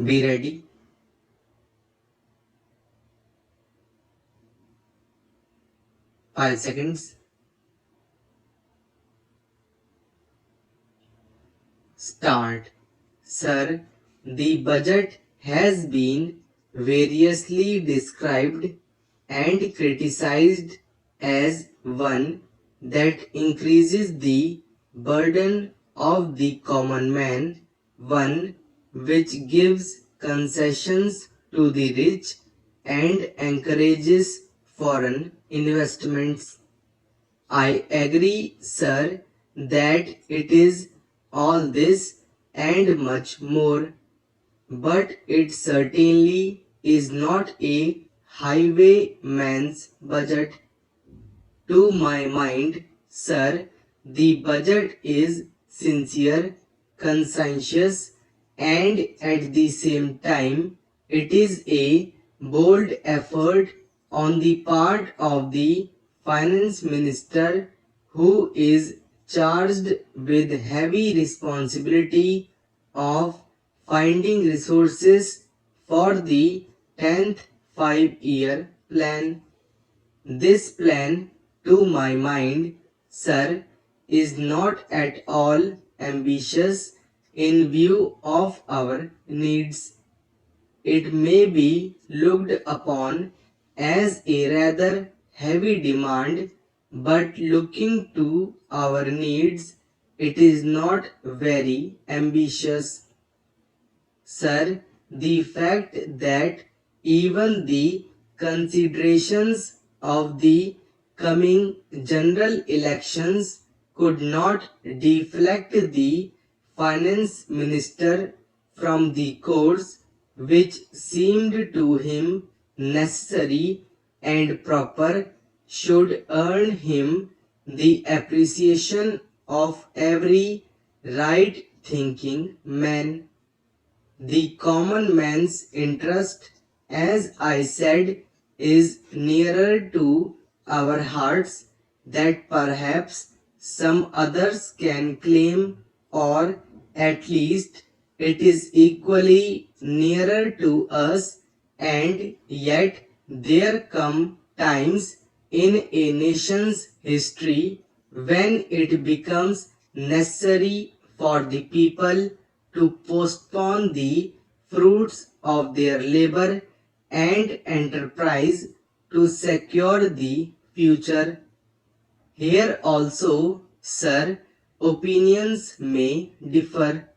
Be ready. 5 seconds. Start. Sir, the budget has been variously described and criticized as one that increases the burden of the common man, one which gives concessions to the rich and encourages foreign investments. I agree, sir, that it is all this and much more, but it certainly is not a highwayman's budget. To my mind, sir, the budget is sincere, conscientious, and at the same time, it is a bold effort on the part of the finance minister who is charged with heavy responsibility of finding resources for the 10th 5-year plan. This plan, to my mind, sir, is not at all ambitious in view of our needs. It may be looked upon as a rather heavy demand, but looking to our needs, it is not very ambitious. Sir, the fact that even the considerations of the coming general elections could not deflect the finance minister from the course which seemed to him necessary and proper should earn him the appreciation of every right thinking man. The common man's interest, as I said, is nearer to our hearts that perhaps some others can claim, or at least it is equally nearer to us, and yet there come times in a nation's history when it becomes necessary for the people to postpone the fruits of their labor and enterprise to secure the future. Here also, sir, opinions may differ.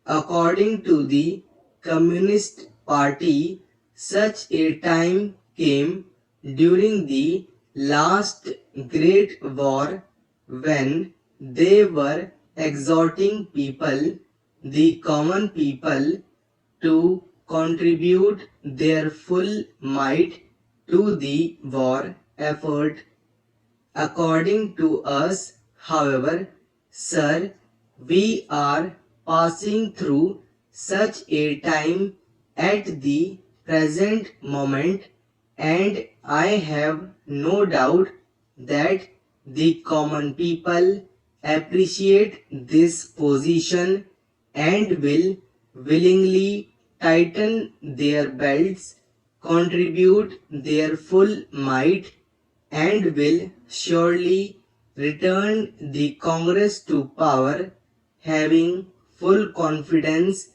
According to the Communist Party, such a time came during the last Great War when they were exhorting people, the common people, to contribute their full might to the war effort. According to us, however, sir, we are passing through such a time at the present moment, and I have no doubt that the common people appreciate this position and will willingly tighten their belts, contribute their full might, and will surely return the Congress to power, having full confidence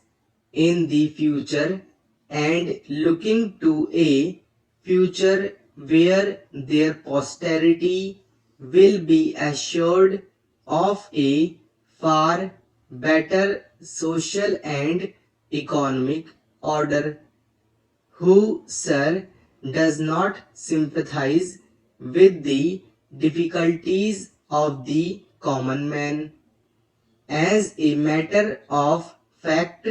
in the future and looking to a future where their posterity will be assured of a far better social and economic order. Who, sir, does not sympathize with the difficulties of the common man? As a matter of fact,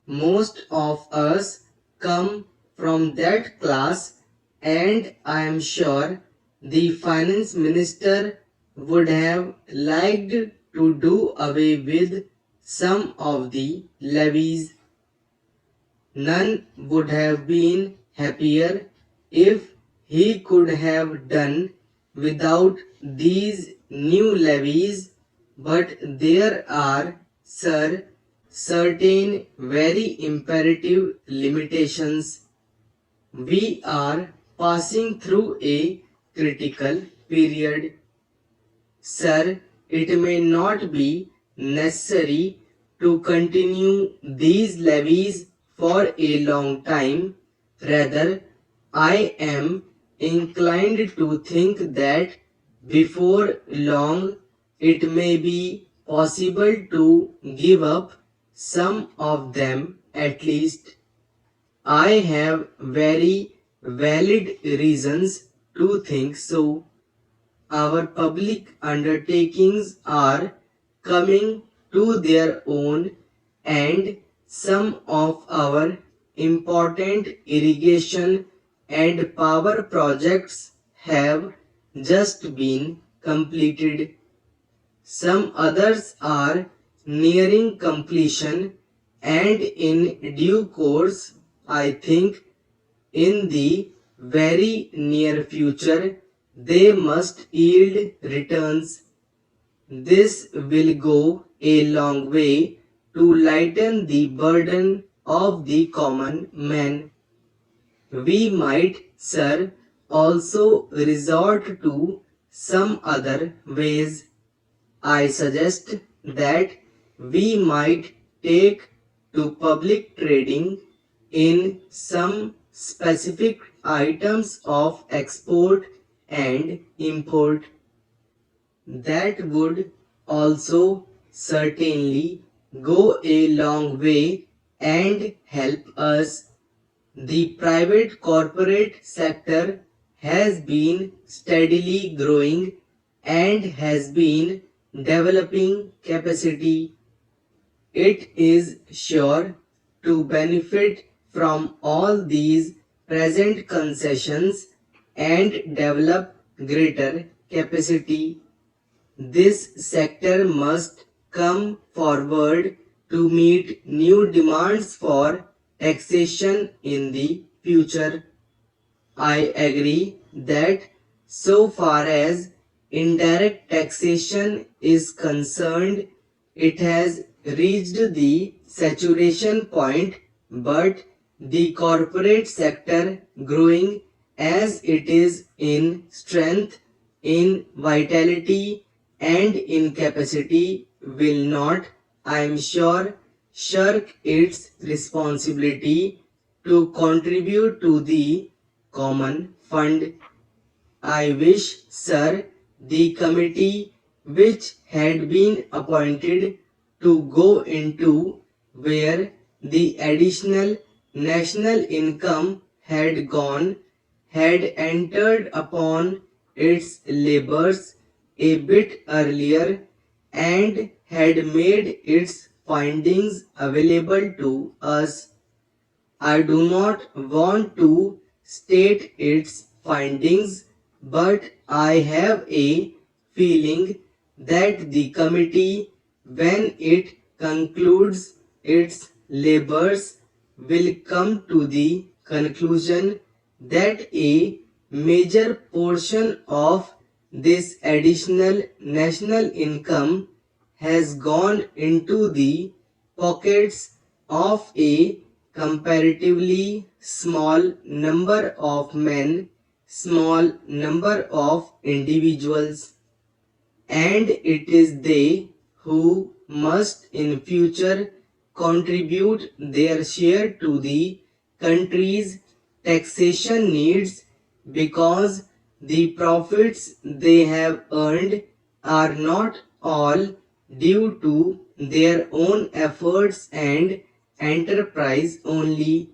most of us come from that class, and I am sure the finance minister would have liked to do away with some of the levies. None would have been happier if he could have done without these new levies, but there are, sir, certain very imperative limitations. We are passing through a critical period. Sir, it may not be necessary to continue these levies for a long time. Rather, I am inclined to think that before long it may be possible to give up some of them at least. I have very valid reasons to think so. Our public undertakings are coming to their own, and some of our important irrigation and power projects have just been completed. Some others are nearing completion, and in due course, I think in the very near future, they must yield returns. This will go a long way to lighten the burden of the common man. We might, sir, also resort to some other ways. I suggest that we might take to public trading in some specific items of export and import. That would also certainly go a long way and help us. The private corporate sector has been steadily growing and has been developing capacity. It is sure to benefit from all these present concessions and develop greater capacity. This sector must come forward to meet new demands for taxation in the future. I agree that so far as indirect taxation is concerned, it has reached the saturation point, but the corporate sector, growing as it is in strength, in vitality, and in capacity, will not, I am sure, shirk its responsibility to contribute to the common fund. I wish, sir, the committee which had been appointed to go into where the additional national income had gone had entered upon its labors a bit earlier and had made its findings available to us. I do not want to state its findings, but I have a feeling that the committee, when it concludes its labors, will come to the conclusion that a major portion of this additional national income has gone into the pockets of a comparatively small number of men, small number of individuals, and it is they who must in future contribute their share to the country's taxation needs, because the profits they have earned are not all due to their own efforts and enterprise only.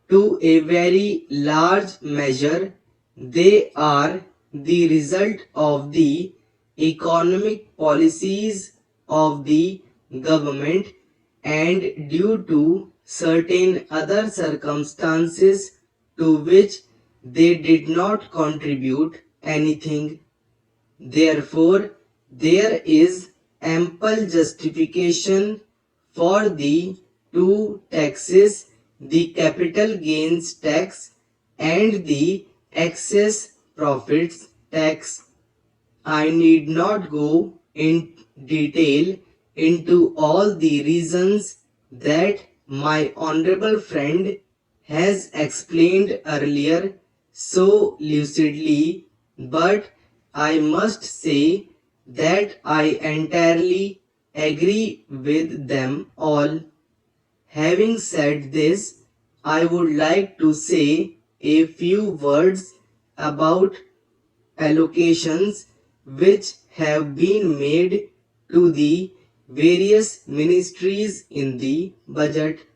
To a very large measure, they are the result of the economic policies of the government and due to certain other circumstances to which they did not contribute anything. Therefore, there is ample justification for the two taxes, the capital gains tax and the excess profits tax. I need not go in detail into all the reasons that my honorable friend has explained earlier so lucidly, but I must say that I entirely agree with them all. Having said this, I would like to say a few words about allocations which have been made to the various ministries in the budget.